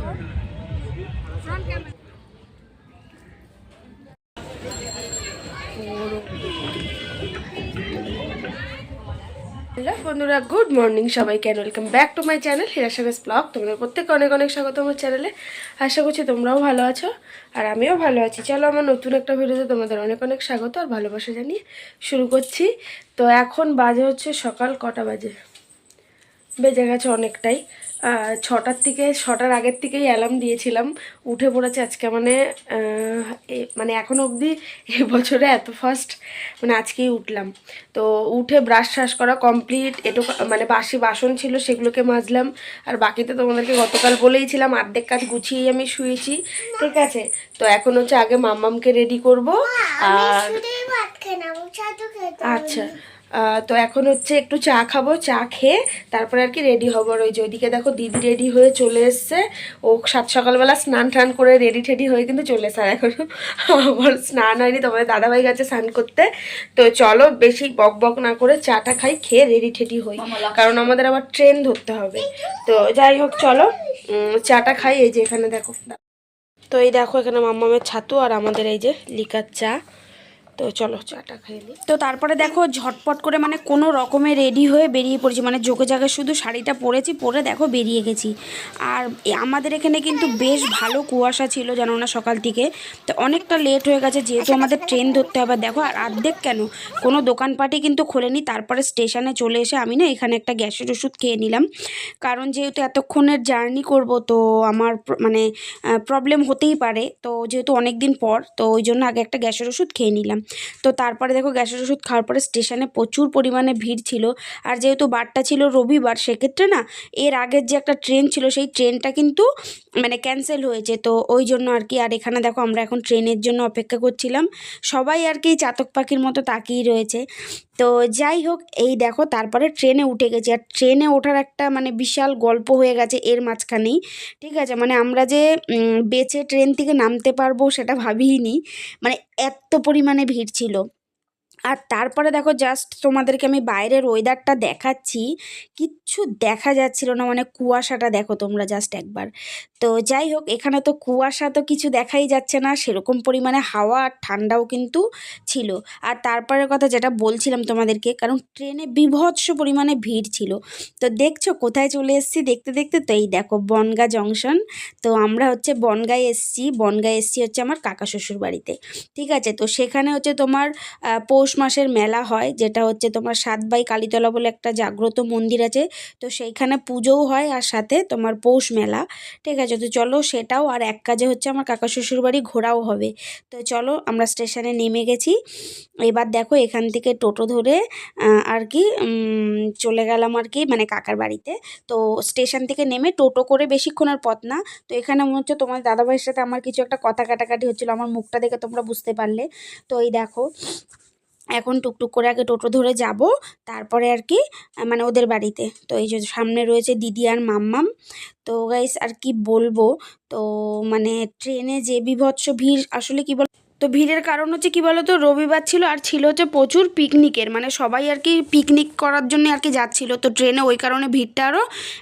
Hello বন্ধুরা, good morning সবাইকে, welcome back to my channel হিরাসাগাস ব্লগ। তোমাদের প্রত্যেকে অনেক অনেক স্বাগত আমার চ্যানেলে। আশা করছি তোমরাও ভালো আছো আর আমিও ভালো আছি। চলো, আমার নতুন একটা ভিডিওতে তোমাদের অনেক অনেক স্বাগত আর ভালোবাসা জানিয়ে শুরু করছি। তো এখন বাজে হচ্ছে সকাল কটা বাজে, বেজে গেছে অনেকটাই। 6টার আগের থেকেই অ্যালার্ম দিয়েছিলাম, উঠে পড়েছে আজকে। মানে এখনও অবধি এবছরে এত ফার্স্ট, মানে আজকেই উঠলাম। তো উঠে ব্রাশ ট্রাশ করা কমপ্লিট, এটুকু মানে বাসি বাসন ছিল সেগুলোকে মাজলাম। আর বাকিতে তোমাদেরকে গতকাল বলেইছিলাম অর্ধেক কাজ গুছিয়েই আমি শুয়েছি, ঠিক আছে। তো এখন হচ্ছে আগে মাম্মামকে রেডি করবো। আর আচ্ছা, তো এখন হচ্ছে একটু চা খাবো, চা খেয়ে তারপরে আর কি রেডি হবো। আর ওই যে ওইদিকে দেখো দিদি রেডি হয়ে চলে এসছে। ও সকালবেলা স্নান টান করে রেডি টেডি হয়ে কিন্তু চলে এসে। আর এখন আমার স্নান হয়নি, তোমাদের দাদাভাই গেছে স্নান করতে। তো চলো বেশি বক বক না করে চাটা খাই, খেয়ে রেডি টেডি হই, কারণ আমাদের আবার ট্রেন ধরতে হবে। তো যাই হোক চলো চাটা খাই। এই যে এখানে দেখো, তো এই দেখো এখানে মাম্মামের ছাতু আর আমাদের এই যে লিকার চা। তো চলো চাটা খেয়ে নিই। তো তারপরে দেখো ঝটপট করে মানে কোনো রকমে রেডি হয়ে বেরিয়ে পড়েছি, মানে যোগে জায়গায় শুধু শাড়িটা পরেছি, পরে দেখো বেরিয়ে গেছি। আর আমাদের এখানে কিন্তু বেশ ভালো কুয়াশা ছিল জানো না সকাল থেকে। তো অনেকটা লেট হয়ে গেছে যেহেতু আমাদের ট্রেন ধরতে হবে। দেখো আর অর্ধেক কেন, কোনো দোকানপাটই কিন্তু খোলেনি। তারপরে স্টেশনে চলে এসে আমি না এখানে একটা গ্যাসের ওষুধ খেয়ে নিলাম, কারণ যেহেতু এতক্ষণের জার্নি করব তো আমার মানে প্রবলেম হতেই পারে। তো যেহেতু অনেক দিন পর, তো ওই জন্য আগে একটা গ্যাসের ওষুধ খেয়ে নিলাম। তো তারপরে দেখো গ্যাসের ওষুধ খাওয়ার পরে স্টেশনে প্রচুর পরিমাণে ভিড় ছিল। আর যেহেতু বারটা ছিল রবিবার, সেক্ষেত্রে না এর আগের যে একটা ট্রেন ছিল সেই ট্রেনটা কিন্তু মানে ক্যান্সেল হয়েছে। তো ওই জন্য আর কি। আর এখানে দেখো আমরা এখন ট্রেনের জন্য অপেক্ষা করছিলাম, সবাই আর কি চাতক পাখির মতো তাকিয়ে রয়েছে। তো যাই হোক, এই দেখো তারপরে ট্রেনে উঠে গেছি। আর ট্রেনে ওঠার একটা মানে বিশাল গল্প হয়ে গেছে এর মাঝখানেই, ঠিক আছে। মানে আমরা যে বেঁচে ট্রেন থেকে নামতে পারবো সেটা ভাবিনি, মানে এত পরিমাণে ভিড় ছিল। আর তারপরে দেখো জাস্ট তোমাদেরকে আমি বাইরের ওয়েদারটা দেখাচ্ছি, কিচ্ছু দেখা যাচ্ছিল না, মানে কুয়াশাটা দেখো তোমরা জাস্ট একবার। তো যাই হোক, এখানে তো কুয়াশা তো কিছু দেখাই যাচ্ছে না, সেরকম পরিমাণে হাওয়া আর ঠান্ডাও কিন্তু ছিল। আর তারপরের কথা যেটা বলছিলাম তোমাদেরকে, কারণ ট্রেনে বীভৎস পরিমাণে ভিড় ছিল। তো দেখছো কোথায় চলে এসেছি দেখতে দেখতে, তো এই দেখো বনগাঁ জংশন। তো আমরা হচ্ছে বনগাঁয় এসছি হচ্ছে আমার কাকা শ্বশুর বাড়িতে, ঠিক আছে। তো সেখানে হচ্ছে তোমার পৌষ মাসের মেলা হয়, যেটা হচ্ছে তোমার সাতবাই কালীতলা বলে একটা জাগ্রত মন্দির আছে। তো সেইখানে পুজোও হয় আর সাথে তোমার পৌষ মেলা, ঠিক আছে। তো চলো সেটাও, আর এক কাজে হচ্ছে আমার কাকা শ্বশুর বাড়ি ঘোরাও হবে। তো চলো আমরা স্টেশনে নেমে গেছি। এবার দেখো এখান থেকে টোটো ধরে আর কি চলে গেলাম আর কি মানে কাকার বাড়িতে। তো স্টেশন থেকে নেমে টোটো করে বেশিক্ষণের পথ না। তো এখানে মনে হচ্ছে তোমার দাদাভাইয়ের সাথে আমার কিছু একটা কথা কাটাকাটি হচ্ছিলো, আমার মুখটা দেখে তোমরা বুঝতে পারলে। তো এই দেখো এখন টুকটুক করে আগে টোটো ধরে যাব, তারপরে আর কি মানে ওদের বাড়িতে। তো এই যে সামনে রয়েছে দিদি আর মাম্মাম। তো গাইস আর কি বলবো, তো মানে ট্রেনে যে বীভৎস ভিড়, আসলে কি বল, তো ভিড়ের কারণ হচ্ছে কি বলো তো, রবিবার ছিল আর ছিল হচ্ছে প্রচুর পিকনিকের, মানে সবাই আর কি পিকনিক করার জন্য আর কি যাচ্ছিল। তো ট্রেনে ওই কারণে ভিড়টা আরও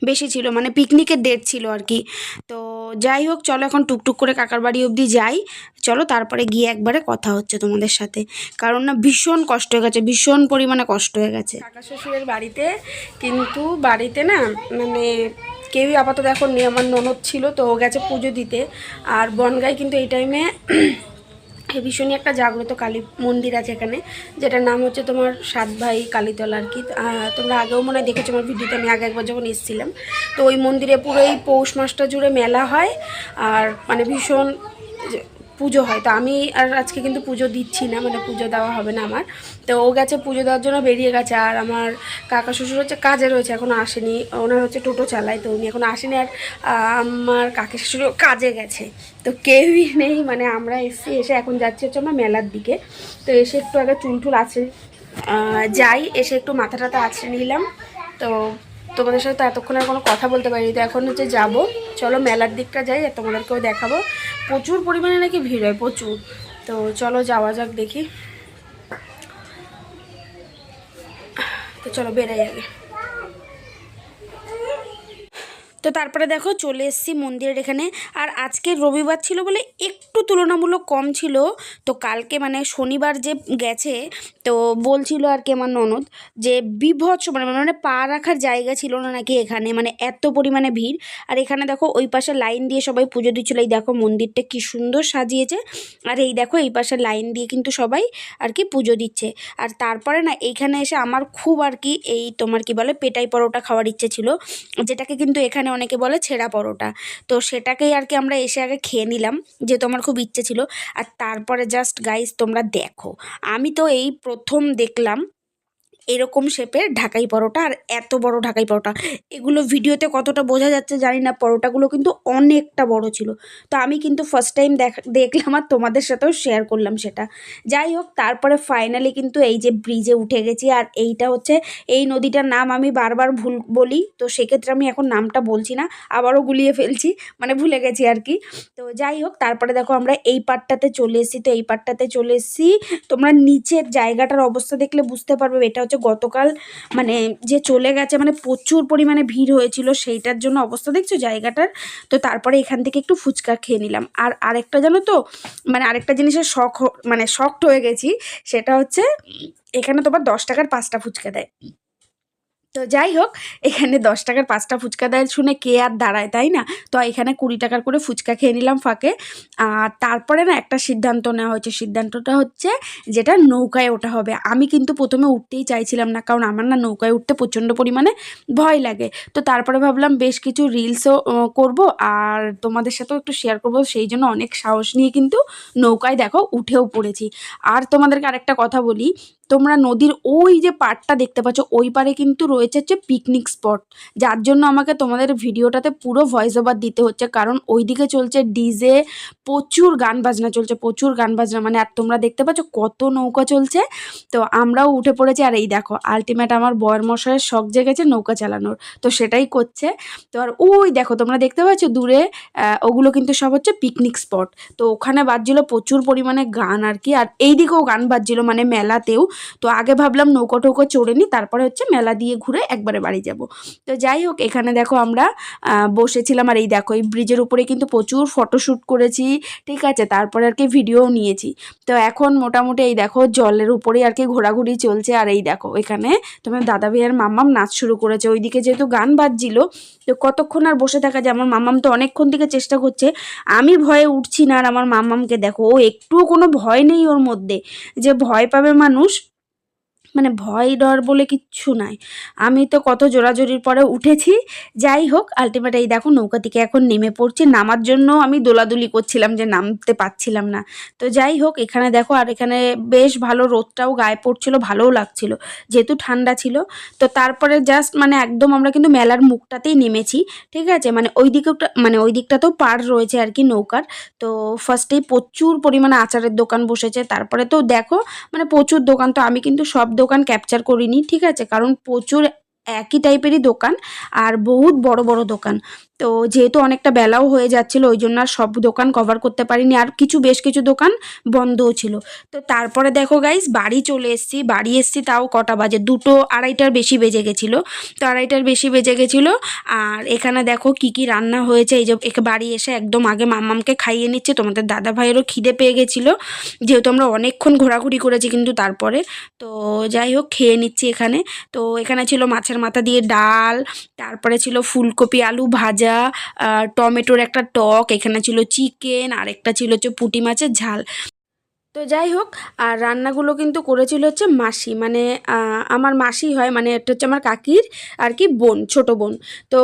বেশি ছিল, মানে পিকনিকের ডেট ছিল আর কি। তো যাই হোক চলো এখন টুকটুক করে কাকার বাড়ি অবধি যাই। চলো তারপরে গিয়ে একবারে কথা হচ্ছে তোমাদের সাথে, কারণ না ভীষণ কষ্ট হয়ে গেছে, ভীষণ পরিমাণে কষ্ট হয়ে গেছে কাকা শ্বশুরের বাড়িতে। কিন্তু বাড়িতে না মানে কেউই আপাতত এখন নেই। আমার ননদ ছিল, তো ও গেছে পুজো দিতে। আর বনগাঁয় কিন্তু এই টাইমে ভীষণই একটা জাগ্রত কালী মন্দির আছে এখানে, যেটার নাম হচ্ছে তোমার সাতভাই কালীতলা আর কি। তোমরা আগেও মনে হয় দেখেছো আমার ভিডিওতে, আমি আগে একবার যখন এসেছিলাম। তো ওই মন্দিরে পুরো এই পৌষ মাসটা জুড়ে মেলা হয় আর মানে ভীষণ পুজো হয়। তো আমি আর আজকে কিন্তু পুজো দিচ্ছি না, মানে পুজো দেওয়া হবে না আমার। তো ও গেছে পুজো দেওয়ার জন্য বেরিয়ে গেছে। আর আমার কাকা শ্বশুর হচ্ছে কাজে রয়েছে, এখনও আসেনি। ওনার হচ্ছে টোটো চালায়, তো উনি এখন আসেনি। আর আমার কাকি শ্বশুরও কাজে গেছে, তো কেউই নেই। মানে আমরা এসে এখন যাচ্ছি হচ্ছে আমরা মেলার দিকে। তো এসে একটু আগে চুল টুল আছড়ে যাই, এসে একটু মাথা টাথা আছড়ে নিলাম। তো তোমাদের সাথে তো এতক্ষণ আর কোনো কথা বলতে পারিনি। তো এখন হচ্ছে যাবো, চলো মেলার দিকটা যাই আর তোমাদেরকেও দেখাবো। প্রচুর পরিমাণে নাকি ভিড় হয়, প্রচুর। তো চলো যাওয়া যাক দেখি। তো চলো বেরাই আগে। তো তারপরে দেখো চলে এসেছি মন্দিরের এখানে। আর আজকে রবিবার ছিল বলে একটু তুলনামূলক কম ছিল। তো কালকে মানে শনিবার যে গেছে, তো বলছিল আর কি আমার ননদ যে বিভৎস মানে মানে পা রাখার জায়গা ছিল না নাকি এখানে, মানে এত পরিমাণে ভিড়। আর এখানে দেখো ওই পাশে লাইন দিয়ে সবাই পুজো দিচ্ছিলো। এই দেখো মন্দিরটা কি সুন্দর সাজিয়েছে। আর এই দেখো এই পাশে লাইন দিয়ে কিন্তু সবাই আর কি পুজো দিচ্ছে। আর তারপরে না এইখানে এসে আমার খুব আর কি এই তোমার কি বলে পেটাই পরোটা খাওয়ার ইচ্ছে ছিল, যেটাকে কিন্তু এখানে অনেকে বলে ছেঁড়া পরোটা। তো সেটাকেই আর কি আমরা এসে আগে খেয়ে নিলাম, যেহেতু আমার খুব ইচ্ছে ছিল। আর তারপরে জাস্ট গাইস তোমরা দেখো, আমি তো এই প্রথম দেখলাম এরকম শেপের ঢাকাই পরোটা, আর এত বড় ঢাকাই পরোটা। এগুলো ভিডিওতে কতটা বোঝা যাচ্ছে জানি না, পরোটাগুলো কিন্তু অনেকটা বড় ছিল। তো আমি কিন্তু ফার্স্ট টাইম দেখলাম আর তোমাদের সাথেও শেয়ার করলাম সেটা। যাই হোক, তারপরে ফাইনালি কিন্তু এই যে ব্রিজে উঠে গেছি। আর এইটা হচ্ছে এই নদীটার নাম আমি বারবার ভুল বলি, তো সেক্ষেত্রে আমি এখন নামটা বলছি না, আবারও গুলিয়ে ফেলছি, মানে ভুলে গেছি আর কি। তো যাই হোক, তারপরে দেখো আমরা এই পার্টটাতে চলে এসেছি। তো এই পার্টটাতে চলে এসেছি, তোমরা নিচের জায়গাটার অবস্থা দেখলে বুঝতে পারবে। এটা হচ্ছে গতকাল মানে যে চলে গেছে, মানে প্রচুর পরিমাণে ভিড় হয়েছিল, সেইটার জন্য অবস্থা দেখছো জায়গাটার। তো তারপরে এখান থেকে একটু ফুচকা খেয়ে নিলাম। আর আরেকটা জানো তো, মানে আরেকটা জিনিসের মানে শকড হয়ে গেছি। সেটা হচ্ছে এখানে তোমার 10 টাকার 5টা ফুচকা দেয়। তো যাই হোক, এখানে 10 টাকার 5টা ফুচকা দেয় শুনে কে আর দাঁড়ায়, তাই না? তো এখানে 20 টাকার করে ফুচকা খেয়ে নিলাম ফাঁকে। আর তারপরে না একটা সিদ্ধান্ত নেওয়া হয়েছে। সিদ্ধান্তটা হচ্ছে যেটা নৌকায় ওঠা হবে। আমি কিন্তু প্রথমে উঠতেই চাইছিলাম না, কারণ আমার না নৌকায় উঠতে প্রচণ্ড পরিমাণে ভয় লাগে। তো তারপরে ভাবলাম বেশ কিছু রিলসও করব আর তোমাদের সাথেও একটু শেয়ার করব, সেই জন্য অনেক সাহস নিয়ে কিন্তু নৌকায় দেখো উঠেও পড়েছি। আর তোমাদেরকে আরেকটা কথা বলি, তোমরা নদীর ওই যে পাড়টা দেখতে পাচ্ছ, ওই পারে কিন্তু রয়েছে হচ্ছে পিকনিক স্পট, যার জন্য আমাকে তোমাদের ভিডিওটাতে পুরো ভয়েস ওভার দিতে হচ্ছে, কারণ ওইদিকে চলছে ডিজে, প্রচুর গান বাজনা চলছে, প্রচুর গান বাজনা মানে। আর তোমরা দেখতে পাচ্ছ কত নৌকা চলছে। তো আমরাও উঠে পড়েছি। আর এই দেখো আলটিমেট আমার বয়ের মশাইয়ের শখ জেগেছে নৌকা চালানোর, তো সেটাই করছে। তো আর ওই দেখো তোমরা দেখতে পাচ্ছ দূরে, ওগুলো কিন্তু সব হচ্ছে পিকনিক স্পট। তো ওখানে বাজছিল প্রচুর পরিমাণে গান আর কি। আর এইদিকেও গান বাজছিল মানে মেলাতেও। তো আগে ভাবলাম নৌকো টৌকো চড়ে নিই, তারপরে হচ্ছে মেলা দিয়ে ঘুরে একবারে বাড়ি যাব। তো যাই হোক, এখানে দেখো আমরা বসেছিলাম। আর এই দেখো এই ব্রিজের উপরে কিন্তু প্রচুর ফটোশ্যুট করেছি, ঠিক আছে। তারপরে আর কি ভিডিওও নিয়েছি। তো এখন মোটামুটি এই দেখো জলের উপরেই আর কি ঘোরাঘুরি চলছে। আর এই দেখো এখানে তোমার দাদা ভাইয়ের মাম্মাম নাচ শুরু করেছে। ওইদিকে যেহেতু গান বাজছিল, তো কতক্ষণ আর বসে থাকা যায়। আমার মাম্মাম তো অনেকক্ষণ থেকে চেষ্টা করছে, আমি ভয়ে উঠছি না। আর আমার মাম্মামকে দেখো, ও একটুও কোনো ভয় নেই ওর মধ্যে, যে ভয় পাবে মানুষ, মানে ভয় ডর বলে কিচ্ছু নাই। আমি তো কত জোরাজোরির পরে উঠেছি। যাই হোক, আলটিমেট এই দেখো নৌকা থেকে এখন নেমে পড়ছি। নামার জন্য আমি দোলাদুলি করছিলাম যে নামতে পারছিলাম না। তো যাই হোক, এখানে দেখো আর এখানে বেশ ভালো রোদটাও গায়ে পড়ছিল, ভালোও লাগছিল যেহেতু ঠান্ডা ছিল। তো তারপরে জাস্ট মানে একদম আমরা কিন্তু মেলার মুখটাতেই নেমেছি, ঠিক আছে। মানে ওই দিকটা, মানে ওই দিকটাতেও পার রয়েছে আর কি নৌকার। তো ফার্স্টেই প্রচুর পরিমাণে আচারের দোকান বসেছে। তারপরে তো দেখো মানে প্রচুর দোকান। তো আমি কিন্তু সব দোকান ক্যাপচার করিনি, ঠিক আছে, কারণ প্রচুর একই টাইপেরই দোকান আর বহুত বড় বড় দোকান। তো যেহেতু অনেকটা বেলাও হয়ে যাচ্ছিল, ওই জন্য আর সব দোকান কভার করতে পারিনি। আর বেশ কিছু দোকান বন্ধও ছিল। তো তারপরে দেখো গাইস বাড়ি চলে এসেছি। বাড়ি এসেছি তাও কটা বাজে, 2টো 2:30টার বেশি বেজে গেছিলো। তো 2:30টার বেশি বেজে গেছিলো। আর এখানে দেখো কি কি রান্না হয়েছে। এই যে বাড়ি এসে একদম আগে মাম্মামকে খাইয়ে নিচ্ছে। তোমাদের দাদা ভাইয়েরও খিদে পেয়ে গেছিলো, যেহেতু আমরা অনেকক্ষণ ঘোরাঘুরি করেছি কিন্তু তারপরে। তো যাই হোক খেয়ে নিচ্ছি এখানে। তো এখানে ছিল মাছের মাথা দিয়ে ডাল, তারপরে ছিল ফুলকপি আলু ভাজা, টমেটোর একটা টক, এখানে ছিল চিকেন, আর একটা ছিল হচ্ছে পুঁটি মাছের ঝাল। তো যাই হোক, আর রান্নাগুলো কিন্তু করেছিল হচ্ছে মাসি, মানে আমার মাসি হয়, মানে এটা হচ্ছে আমার কাকির আর কি বোন, ছোট বোন। তো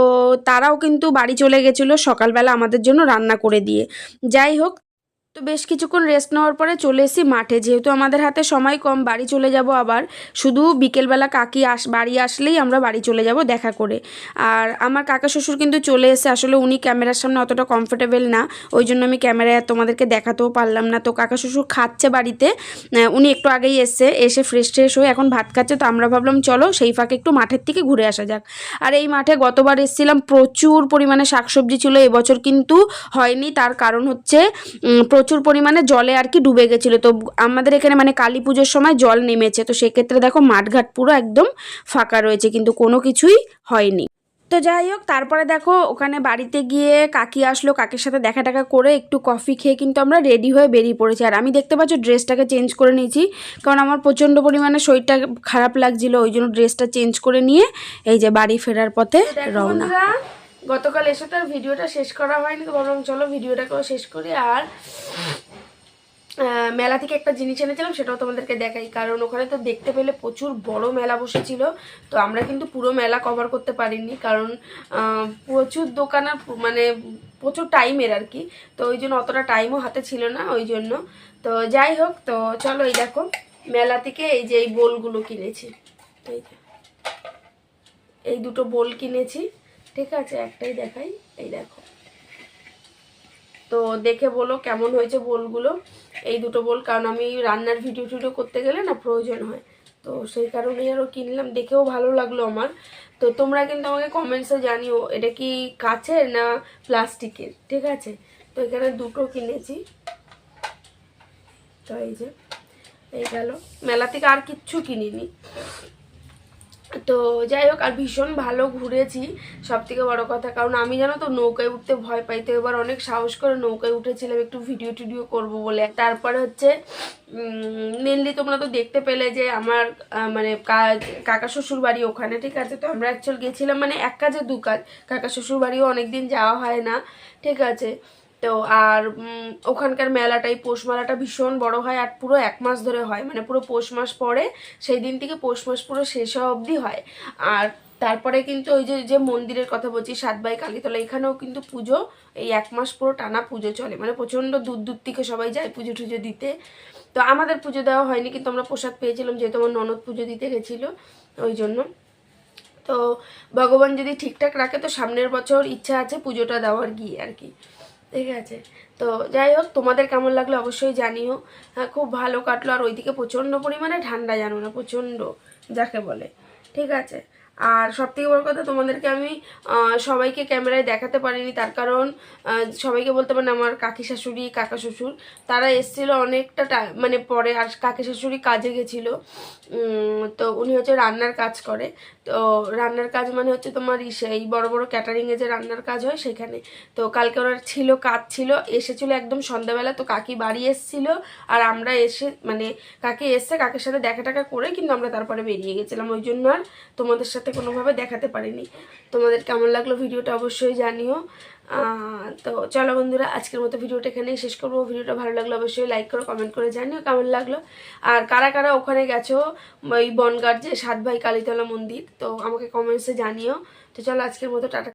তারাও কিন্তু বাড়ি চলে গেছিলো সকালবেলা আমাদের জন্য রান্না করে দিয়ে। যাই হোক, তো বেশ কিছুক্ষণ রেস্ট নেওয়ার পরে চলে এসেছি মাঠে, যেহেতু আমাদের হাতে সময় কম, বাড়ি চলে যাব আবার। শুধু বিকেলবেলা কাকি বাড়ি আসলেই আমরা বাড়ি চলে যাব দেখা করে। আর আমার কাকা শ্বশুর কিন্তু চলে এসে, আসলে উনি ক্যামেরার সামনে অতটা কমফোর্টেবল না, ওই জন্য আমি ক্যামেরায় তোমাদেরকে দেখাতেও পারলাম না। তো কাকা শ্বশুর খাচ্ছে বাড়িতে, উনি একটু আগেই এসে ফ্রেশ হয়ে এখন ভাত খাচ্ছে। তো আমরা ভাবলাম চলো সেই ফাঁকে একটু মাঠের থেকে ঘুরে আসা যাক। আর এই মাঠে গতবার এসেছিলাম, প্রচুর পরিমাণে শাকসবজি ছিল, এবছর কিন্তু হয়নি। তার কারণ হচ্ছে প্রচুর পরিমাণে জলে আর কি ডুবে গেছিলো। তো আমাদের এখানে মানে কালী পুজোর সময় জল নেমেছে, তো সেক্ষেত্রে দেখো মাঠঘাট পুরো একদম ফাঁকা রয়েছে, কিন্তু কোনো কিছুই হয়নি। তো যাই হোক, তারপরে দেখো ওখানে বাড়িতে গিয়ে কাকি আসলো, কাকির সাথে দেখা টাকা করে একটু কফি খেয়ে কিন্তু আমরা রেডি হয়ে বেরিয়ে পড়েছি। আর আমি দেখতে পাচ্ছ ড্রেসটাকে চেঞ্জ করে নিয়েছি, কারণ আমার প্রচণ্ড পরিমাণে শরীরটা খারাপ লাগছিল, ওই জন্য ড্রেসটা চেঞ্জ করে নিয়ে এই যে বাড়ি ফেরার পথে রওনা। গতকাল এসে তার ভিডিওটা শেষ করা হয়নি, তো ভাবলাম চলো ভিডিওটাকেও শেষ করি। আর মেলা থেকে একটা জিনিস এনেছিলাম, সেটাও তোমাদেরকে দেখাই, কারণ ওখানে তো দেখতে পেলে প্রচুর বড় মেলা বসেছিল। তো আমরা কিন্তু পুরো মেলা কভার করতে পারিনি, কারণ প্রচুর দোকান আর মানে প্রচুর টাইমের আর কি, তো ওই জন্য অতটা টাইমও হাতে ছিল না ওই জন্য। তো যাই হোক, তো চলো এই দেখো মেলা থেকে এই যে এই বোলগুলো কিনেছি, এই দুটো বোল কিনেছি, ঠিক আছে, একটাই দেখাই, এই দেখো। তো দেখে বলো কেমন হয়েছে বোলগুলো, এই দুটো বোল, কারণ আমি রান্নার ভিডিও টিডিও করতে গেলে না প্রয়োজন হয়, তো সেই কারণেই আরও কিনলাম, দেখেও ভালো লাগলো আমার। তো তোমরা কিন্তু আমাকে কমেন্টসে জানিও এটা কি কাচের না প্লাস্টিকের, ঠিক আছে। তো এখানে দুটো কিনেছি, তো এই যে এই গেল, মেলা থেকে আর কিচ্ছু কিনিনি। তো যাই হোক, আর ভীষণ ভালো ঘুরেছি, সব থেকে বড়ো কথা, কারণ আমি জানো তো নৌকায় উঠতে ভয় পাই, তো এবার অনেক সাহস করে নৌকায় উঠেছিলাম একটু ভিডিও টিডিও করবো বলে। তারপরে হচ্ছে মেনলি তোমরা তো দেখতে পেলে যে আমার মানে কাকা শ্বশুর বাড়ি ওখানে, ঠিক আছে। তো আমরা অ্যাকচুয়াল গেছিলাম মানে এক কাজে দু কাজ, কাকা শ্বশুর বাড়িও অনেকদিন যাওয়া হয় না, ঠিক আছে। তো আর ওখানকার মেলাটাই, পৌষ মেলাটা ভীষণ বড় হয়, আর পুরো 1 মাস ধরে হয়, মানে পুরো পৌষ মাস পরে সেই দিন থেকে পৌষ মাস পুরো শেষ হওয়া অবধি হয়। আর তারপরে কিন্তু ওই যে যে মন্দিরের কথা বলছি সাতবাই কালীতলা, এখানেও কিন্তু পুজো এই 1 মাস পুরো টানা পুজো চলে, মানে প্রচণ্ড দূর দূর থেকে সবাই যায় পুজো টুজো দিতে। তো আমাদের পুজো দেওয়া হয়নি, কিন্তু আমরা প্রসাদ পেয়েছিলাম, যেহেতু আমার ননদ পুজো দিতে গেছিলো ওই জন্য। তো ভগবান যদি ঠিকঠাক রাখে তো সামনের বছর ইচ্ছা আছে পুজোটা দেওয়ার গিয়ে আর কি, ঠিক আছে। তো যাই হোক, তোমাদের কেমন লাগলো অবশ্যই জানিও। হ্যাঁ, খুব ভালো কাটলো, আর ওইদিকে প্রচণ্ড পরিমাণে ঠান্ডা, জানো না, প্রচণ্ড যাকে বলে, ঠিক আছে। আর সব থেকে বড় কথা, তোমাদেরকে আমি সবাইকে ক্যামেরায় দেখাতে পারিনি, তার কারণ সবাইকে বলতে পারেন আমার কাকি শাশুড়ি কাকা শ্বশুর তারা এসেছিলো অনেকটা মানে পরে, আর কাকি শাশুড়ি কাজে গেছিলো। তো উনি হচ্ছে রান্নার কাজ করে, তো রান্নার কাজ মানে হচ্ছে তোমার এই বড় বড় ক্যাটারিংয়ে যে রান্নার কাজ হয় সেখানে। তো কালকে ওরা ছিল, কাজ ছিল, এসেছিলো একদম সন্ধ্যাবেলা, তো কাকি বাড়ি এসেছিলো, আর আমরা এসে মানে কাকি এসছে, কাকির সাথে দেখা টাকা করে কিন্তু আমরা তারপরে বেরিয়ে গেছিলাম, ওই জন্য আর তোমাদের সাথে কোনোভাবে দেখাতে পারিনি। তোমাদের কেমন লাগলো ভিডিওটা অবশ্যই জানিও। তো চলো বন্ধুরা, আজকের মতো ভিডিওটা এখানেই শেষ করবো। ভিডিওটা ভালো লাগলো অবশ্যই লাইক করো, কমেন্ট করে জানিও কেমন লাগলো। আর কারা কারা ওখানে গেছো ওই বনগাঁর যে সাতভাই কালীতলা মন্দির, তো আমাকে কমেন্টসে জানিও। তো চলো আজকের মতো টাটা।